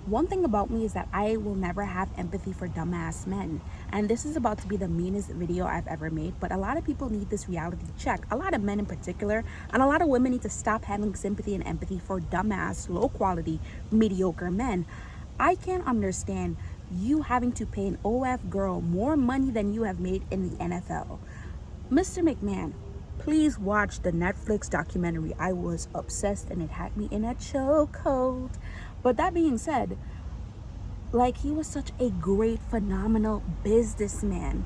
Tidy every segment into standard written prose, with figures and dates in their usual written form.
One thing about me is that I will never have empathy for dumbass men. And this is about to be the meanest video I've ever made, but a lot of people need this reality check. A lot of men in particular, and a lot of women need to stop having sympathy and empathy for dumbass, low quality, mediocre men. I can't understand you having to pay an OF girl more money than you have made in the NFL. Mr. McMahon, please watch the Netflix documentary. I was obsessed and it had me in a chokehold. But that being said, like, he was such a great, phenomenal businessman.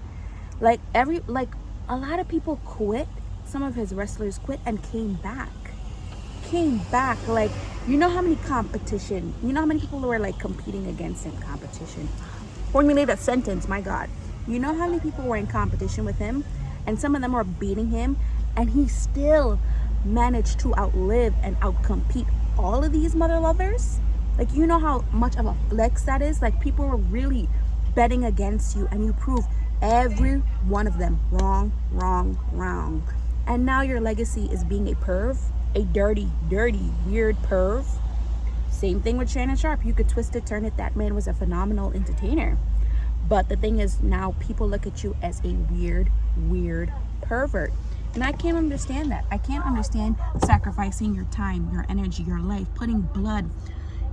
Like a lot of people quit. Some of his wrestlers quit and came back. Like, you know how many people were like competing against him? Competition. Formulate a sentence, my God. You know how many people were in competition with him? And some of them were beating him, and he still managed to outlive and outcompete all of these mother lovers. Like, you know how much of a flex that is? Like, people were really betting against you, and you proved every one of them wrong. And now your legacy is being a perv, a dirty, weird perv. Same thing with Shannon Sharpe. You could twist it, turn it. That man was a phenomenal entertainer. But the thing is, now people look at you as a weird pervert. And I can't understand that. I can't understand sacrificing your time, your energy, your life, putting blood,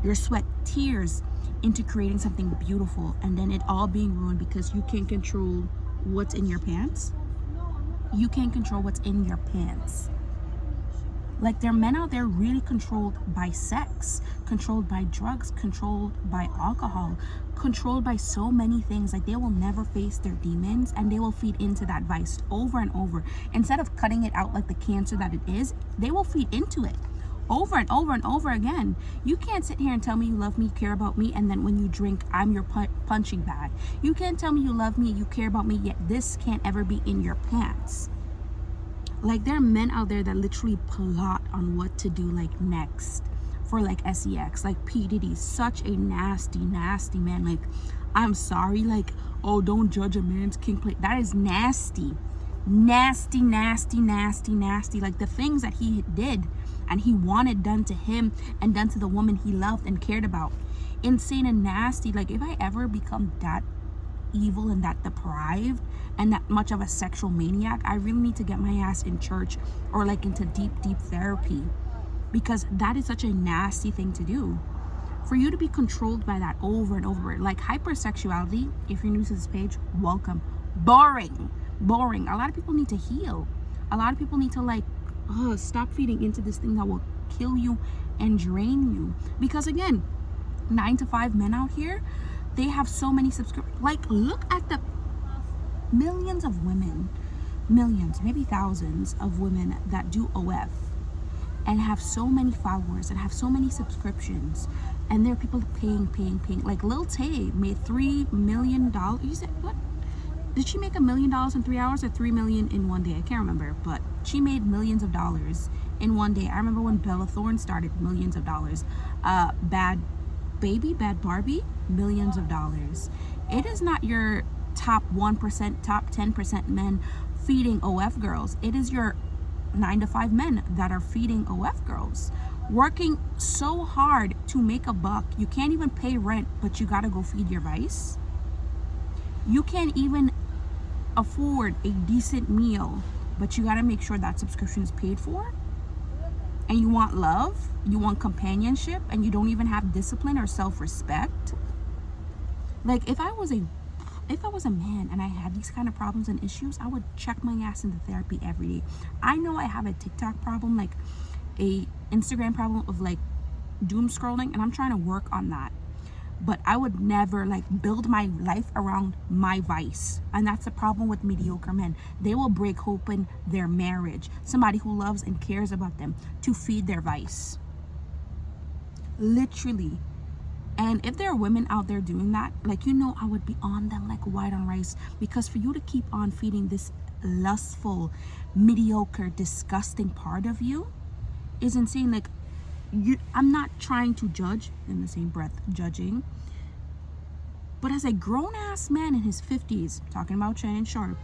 your sweat, tears into creating something beautiful, and then it all being ruined because you can't control what's in your pants. You can't control what's in your pants. Like, there are men out there really controlled by sex, controlled by drugs, controlled by alcohol, controlled by so many things. Like, they will never face their demons, and they will feed into that vice over and over. Instead of cutting it out like the cancer that it is, they will feed into it over and over again. You can't sit here and tell me you love me, you care about me, and then when you drink, I'm your punching bag. You can't tell me you love me, you care about me, yet this can't ever be in your pants. Like, there are men out there that literally plot on what to do, like, next for, like, sex. Like, Pdiddy, such a nasty man. Like, I'm sorry, like, oh, don't judge a man's kink play. That is nasty. Nasty. Like, the things that he did and he wanted done to him and done to the woman he loved and cared about. Insane and nasty. Like, if I ever become that evil and that deprived and that much of a sexual maniac, I really need to get my ass in church or like into deep therapy, because that is such a nasty thing to do. For you to be controlled by that over and over, like hypersexuality, if you're new to this page, welcome. Boring. A lot of people need to heal. A lot of people need to like stop feeding into this thing that will kill you and drain you. Because again, 9 to 5 men out here, they have so many subscriptions. Like, look at the millions of women, maybe thousands of women that do OF and have so many followers and have so many subscriptions, and there are people paying. Like, Lil Tay made $3 million. You said, what? Did she make $1 million in 3 hours or 3 million in one day? I can't remember, but she made millions of dollars in one day. I remember when Bella Thorne started, millions of dollars. Bad Barbie, millions of dollars. It is not your top 1%, top 10% men feeding OF girls. It is your 9 to 5 men that are feeding OF girls, working so hard to make a buck. You can't even pay rent, but you gotta go feed your vice. You can't even afford a decent meal, but you gotta make sure that subscription is paid for. And you want love, you want companionship, and you don't even have discipline or self-respect. Like, if I was a man and I had these kind of problems and issues, I would check my ass into therapy every day. I know I have a TikTok problem, like a Instagram problem of like doom scrolling, and I'm trying to work on that. But I would never like build my life around my vice. And that's the problem with mediocre men. They will break open their marriage, somebody who loves and cares about them, to feed their vice. Literally. And if there are women out there doing that, like, you know, I would be on them like white on rice, because for you to keep on feeding this lustful, mediocre, disgusting part of you is insane. Like, I'm not trying to judge, in the same breath judging, but as a grown-ass man in his 50s, talking about Shannon Sharpe,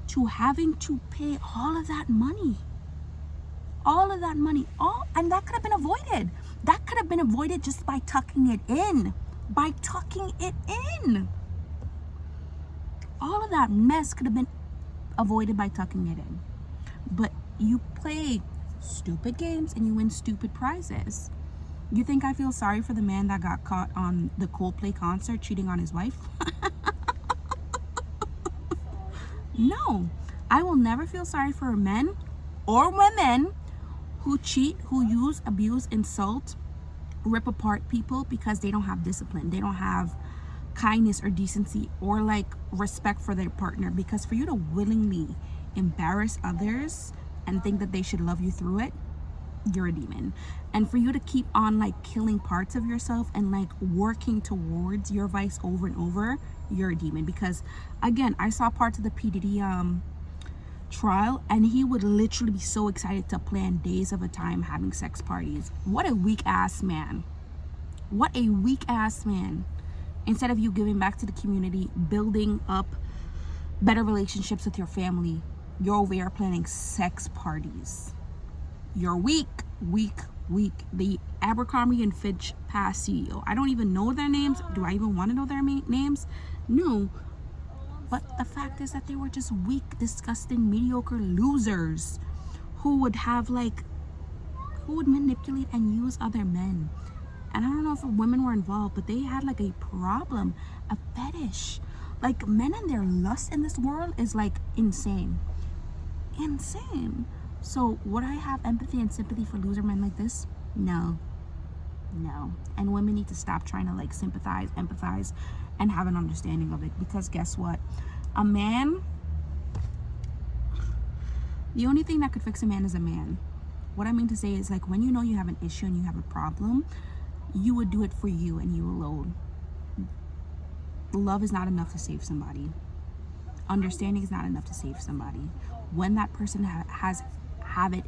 to having to pay all of that money, and that could have been avoided. That could have been avoided just by tucking it in. All of that mess could have been avoided by tucking it in. But you play stupid games and you win stupid prizes. You think I feel sorry for the man that got caught on the Coldplay concert cheating on his wife? No, I will never feel sorry for men or women who cheat, who use, abuse, insult, rip apart people because they don't have discipline. They don't have kindness or decency or like respect for their partner. Because for you to willingly embarrass others and think that they should love you through it, you're a demon. And for you to keep on like killing parts of yourself and like working towards your vice over and over, you're a demon. Because again, I saw parts of the Pdiddy trial, and he would literally be so excited to plan days of a time having sex parties. What a weak ass man. What a weak ass man. Instead of you giving back to the community, building up better relationships with your family, you're over here planning sex parties. You're weak. The Abercrombie and Fitch past CEO. I don't even know their names. Do I even want to know their names? No. But the fact is that they were just weak, disgusting, mediocre losers who would manipulate and use other men. And I don't know if women were involved, but they had like a problem, a fetish. Like, men and their lust in this world is like insane. So would I have empathy and sympathy for loser men like this? No. And women need to stop trying to like sympathize, empathize, and have an understanding of it. Because guess what? A man, the only thing that could fix a man is a man. What I mean to say is, like, when you know you have an issue and you have a problem, you would do it for you and you alone. Love is not enough to save somebody. Understanding is not enough to save somebody. When that person has it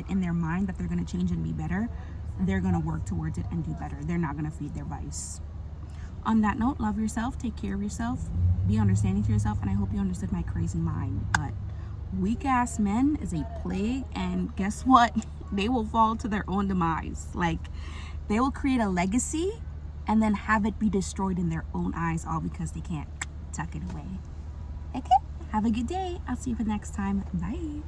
in their mind that they're going to change and be better, they're going to work towards it and do better. They're not going to feed their vice. On that note, love yourself, take care of yourself, be understanding to yourself, and I hope you understood my crazy mind. But weak ass men is a plague, and guess what? They will fall to their own demise. Like, they will create a legacy and then have it be destroyed in their own eyes, all because they can't tuck it away. Okay, have a good day. I'll see you for the next time. Bye.